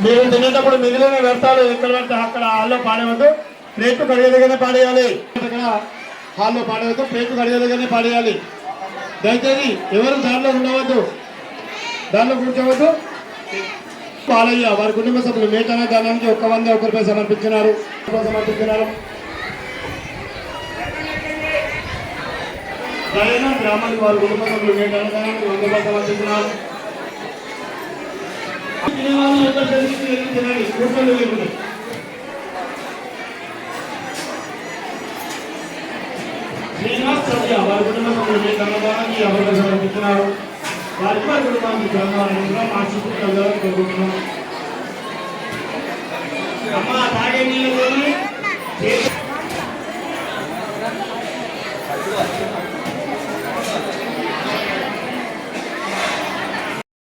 మీరు తినేటప్పుడు మిగిలిన వ్యర్థాలు ఎక్కడ పడితే అక్కడ హాల్లో పాడేవద్దు, ప్లేట్లు కడిగేదిగానే పాడేయాలి. అక్కడ హాల్లో పాడేవద్దు, ప్లేట్లు కడిగేదిగానే పాడేయాలి. దయచేసి ఎవరు దానిలో ఉండవద్దు, దానిలో కూర్చోవద్దు. పాలయ్య వారి కుటుంబ సభ్యులు మేటన దానానికి 1 రూపాయి సమర్పించినారు. గ్రామానికి వారి కుటుంబ సభ్యులు మేటన దానానికి 100 రూపాయలు సమర్పించినారు. శ్రీనివాస్ సభ్య వారి కుటుంబ సభ్యులు మేటన దానానికి 50 రూపాయలు సమర్పించినారు. వారికి వారి కుటుంబానికి గ్రామాలను మా శిశువు కోరుకుంటున్నాం. అమ్మ తాగే నీళ్ళు